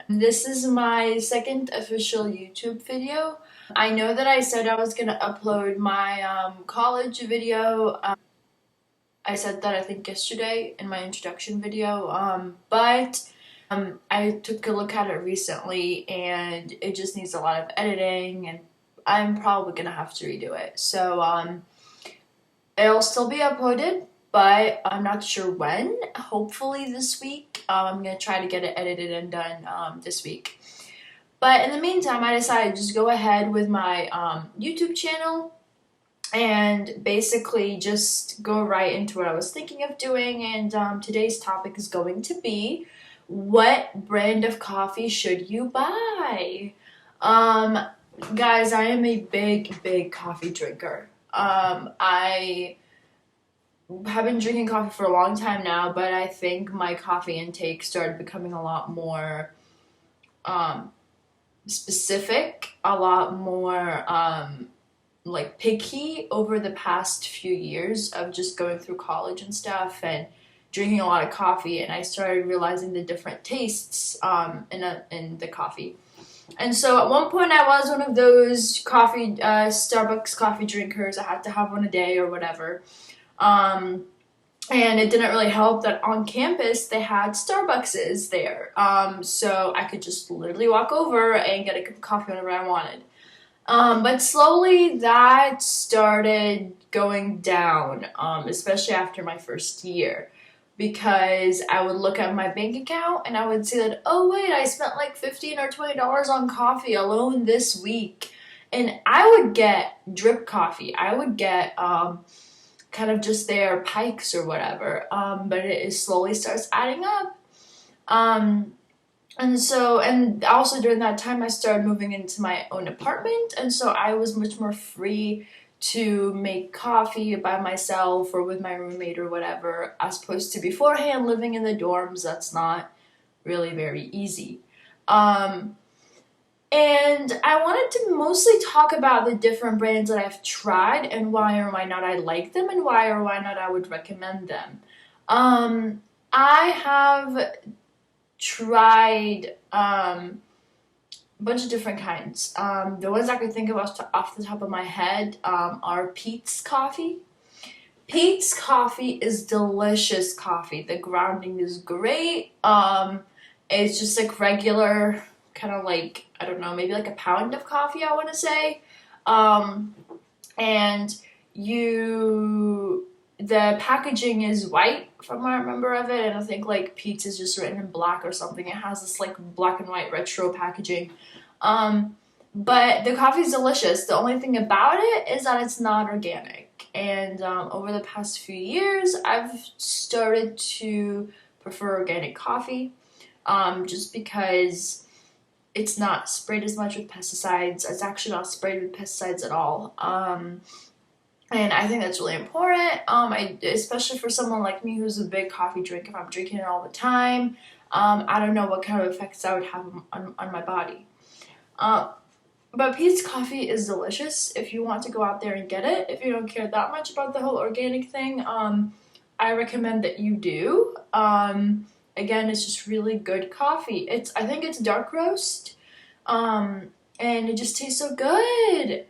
This is my second official YouTube video. I know that I said I was gonna upload my college video. I said that I think yesterday in my introduction video, but I took a look at it recently and it just needs a lot of editing and I'm probably gonna have to redo it. So it'll still be uploaded, but I'm not sure when. Hopefully this week. I'm gonna try to get it edited and done this week. But in the meantime, I decided to just go ahead with my YouTube channel and basically just go right into what I was thinking of doing. And today's topic is going to be, what brand of coffee should you buy? Um, Guys, I am a big coffee drinker. I have been drinking coffee for a long time now, but I think my coffee intake started becoming a lot more um, specific, a lot more like picky over the past few years of just going through college and stuff and drinking a lot of coffee. And I started realizing the different tastes in the coffee. And so at one point I was one of those Starbucks coffee drinkers. I had to have one a day or whatever. Um, and it didn't really help that on campus they had Starbuckses there. So I could just literally walk over and get a cup of coffee whenever I wanted. But slowly that started going down, especially after my first year. Because I would look at my bank account and I would see that, oh wait, I spent like $15 or $20 on coffee alone this week. And I would get drip coffee. I would get kind of just their pikes or whatever. But it slowly starts adding up. Um, and also during that time, I started moving into my own apartment, and so I was much more free to make coffee by myself or with my roommate or whatever, as opposed to beforehand living in the dorms. That's not really very easy. Um, and I wanted to mostly talk about the different brands that I've tried and why or why not I like them and why or why not I would recommend them. I have tried a bunch of different kinds. The ones I can think of off the top of my head are Peet's Coffee. Peet's Coffee is delicious coffee. The grounding is great. It's just like regular, kind of like, I don't know, maybe like a pound of coffee, I want to say. Um, and you the packaging is white from what I remember of it, and I think like Pete's is just written in black or something. It has this like black and white retro packaging. Um, but the coffee is delicious. The only thing about it is that it's not organic. And over the past few years, I've started to prefer organic coffee just because it's not sprayed as much with pesticides. It's actually not sprayed with pesticides at all. And I think that's really important, especially for someone like me who's a big coffee drinker. If I'm drinking it all the time, I don't know what kind of effects that would have on my body. Uh, but Peet's Coffee is delicious if you want to go out there and get it. If you don't care that much about the whole organic thing, I recommend that you do. Again, it's just really good coffee. I think it's dark roast, and it just tastes so good.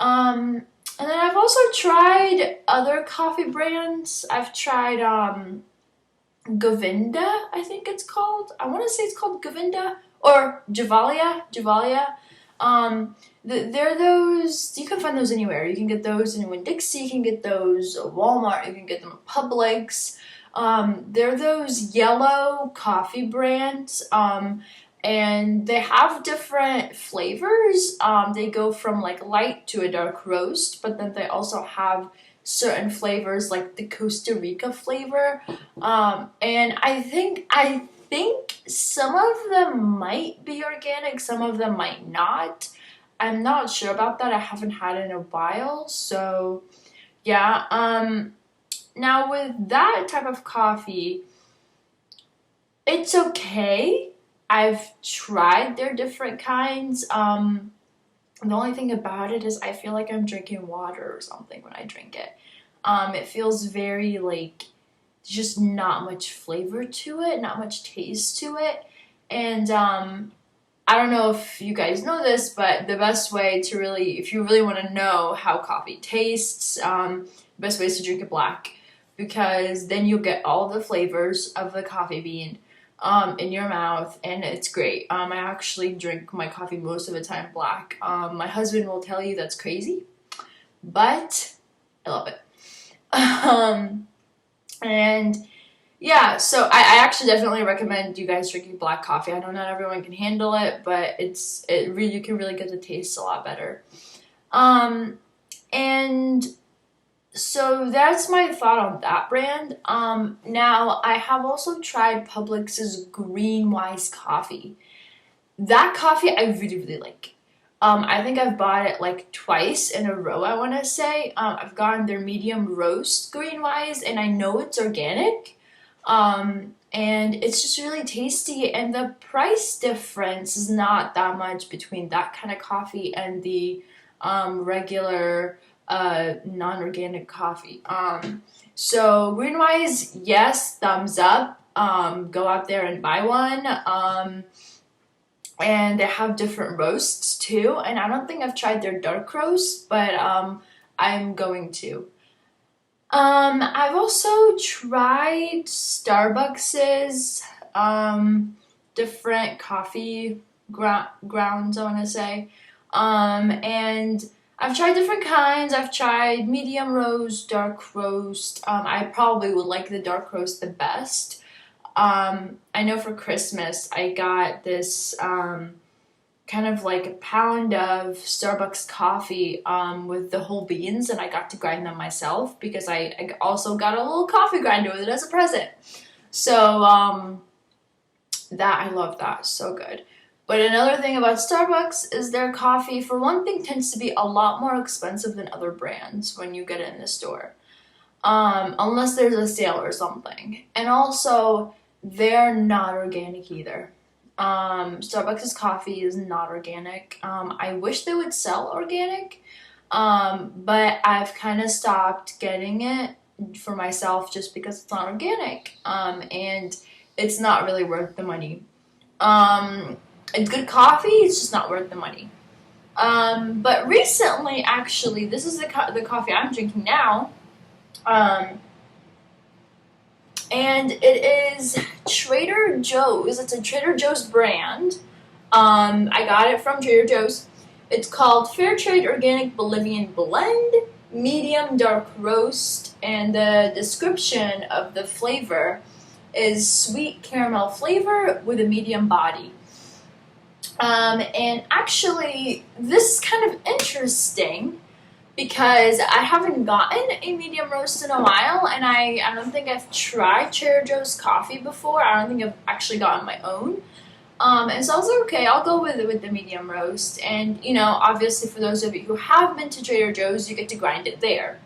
Um, and then I've also tried other coffee brands. I've tried Govinda, I think it's called. I want to say it's called Govinda or Javalia. They're those, you can find those anywhere. You can get those in Winn-Dixie, you can get those at Walmart, you can get them at Publix. They're those yellow coffee brands. And they have different flavors. They go from like light to a dark roast, but then they also have certain flavors like the Costa Rica flavor. And I think some of them might be organic, some of them might not. I'm not sure about that. I haven't had it in a while, so yeah. Now with that type of coffee, it's okay. I've tried their different kinds. The only thing about it is I feel like I'm drinking water or something when I drink it. It feels very like just not much flavor to it, not much taste to it. And I don't know if you guys know this, but the best way to really, if you really want to know how coffee tastes, the best way is to drink it black, because then you'll get all the flavors of the coffee bean in your mouth, and it's great. I actually drink my coffee most of the time black. My husband will tell you that's crazy, but I love it. And yeah, so I actually definitely recommend you guys drinking black coffee. I know not everyone can handle it, but you can really get the taste a lot better. And so that's my thought on that brand. Now I have also tried Publix's Green Wise coffee. That coffee I really, really like. I think I've bought it like twice in a row, I want to say. I've gotten their medium roast Green Wise, and I know it's organic. And it's just really tasty, and the price difference is not that much between that kind of coffee and the regular non-organic coffee. So Greenwise, yes, thumbs up. Go out there and buy one. And they have different roasts too, and I don't think I've tried their dark roast, but I'm going to. I've also tried Starbucks's different coffee grounds, I want to say. And I've tried different kinds. I've tried medium roast, dark roast. I probably would like the dark roast the best. I know for Christmas I got this kind of like a pound of Starbucks coffee with the whole beans, and I got to grind them myself because I also got a little coffee grinder with it as a present. So that I love that, so good. But another thing about Starbucks is their coffee, for one thing, tends to be a lot more expensive than other brands when you get it in the store. Unless there's a sale or something. And also, they're not organic either. Starbucks' coffee is not organic. I wish they would sell organic, but I've kind of stopped getting it for myself just because it's not organic, and it's not really worth the money. It's good coffee, it's just not worth the money. But recently, actually, this is the coffee I'm drinking now. And it is Trader Joe's. It's a Trader Joe's brand. I got it from Trader Joe's. It's called Fair Trade Organic Bolivian Blend, Medium Dark Roast, and the description of the flavor is sweet caramel flavor with a medium body. And actually, this is kind of interesting because I haven't gotten a medium roast in a while, and I don't think I've tried Trader Joe's coffee before. I don't think I've actually gotten my own. And so I was like, okay, I'll go with the medium roast. And, you know, obviously for those of you who have been to Trader Joe's, you get to grind it there.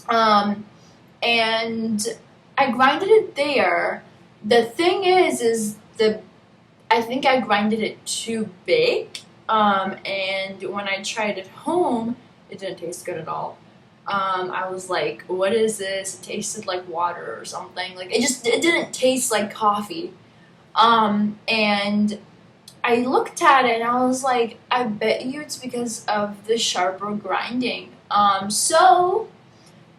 And I grinded it there. The thing is I think I grinded it too big. And when I tried it home, it didn't taste good at all. I was like, what is this? It tasted like water or something. Like, it didn't taste like coffee. And I looked at it and I was like, I bet you it's because of the sharper grinding. So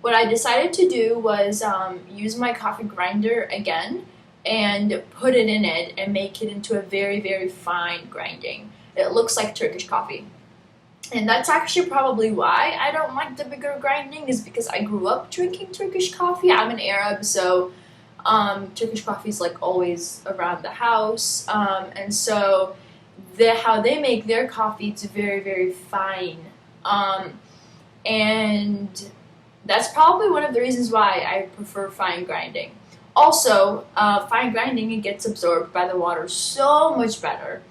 what I decided to do was use my coffee grinder again and put it in it and make it into a very, very fine grinding. It looks like Turkish coffee. And that's actually probably why I don't like the bigger grinding, is because I grew up drinking Turkish coffee. I'm an Arab, so Turkish coffee is like always around the house. And so how they make their coffee, it's very, very fine. And that's probably one of the reasons why I prefer fine grinding. Also, fine grinding, it gets absorbed by the water so much better.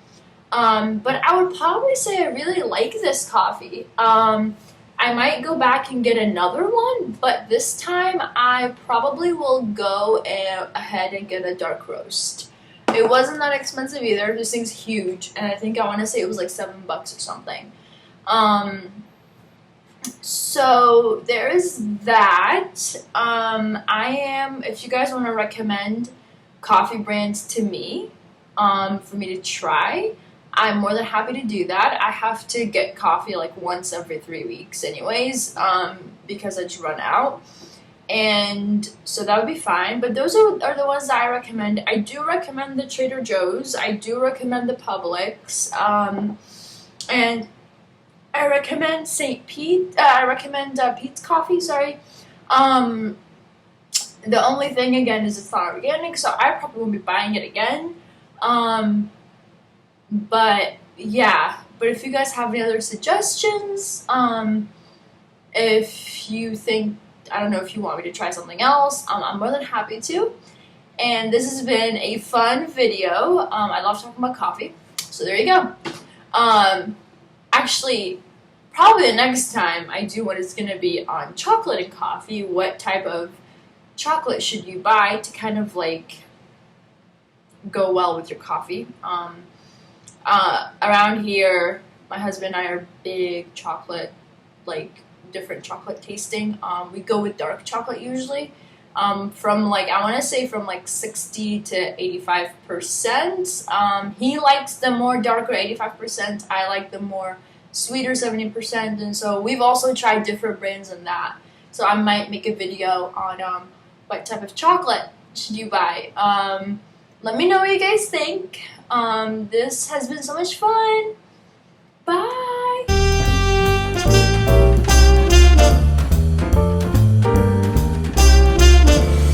But I would probably say I really like this coffee. I might go back and get another one, but this time I probably will go ahead and get a dark roast. It wasn't that expensive either. This thing's huge, and I think I want to say it was like $7 or something. So there is that. If you guys want to recommend coffee brands to me, for me to try, I'm more than happy to do that. I have to get coffee like once every 3 weeks anyways, because I just run out. And so that would be fine. But those are the ones that I recommend. I do recommend the Trader Joe's. I do recommend the Publix. And I recommend St. Pete. I recommend Pete's Coffee. Sorry. The only thing again is it's not organic, so I probably won't be buying it again. But yeah. But if you guys have any other suggestions, if you think, I don't know, if you want me to try something else, I'm more than happy to. And this has been a fun video. I love talking about coffee. So there you go. Actually, probably the next time I do one is going to be on chocolate and coffee. What type of chocolate should you buy to kind of like go well with your coffee? Around here, my husband and I are big chocolate, like different chocolate tasting. We go with dark chocolate usually. From like, I want to say from like 60 to 85%. He likes the more darker 85%. I like the more sweeter 70%. And so we've also tried different brands in that. So I might make a video on what type of chocolate should you buy. Let me know what you guys think. This has been so much fun. Bye.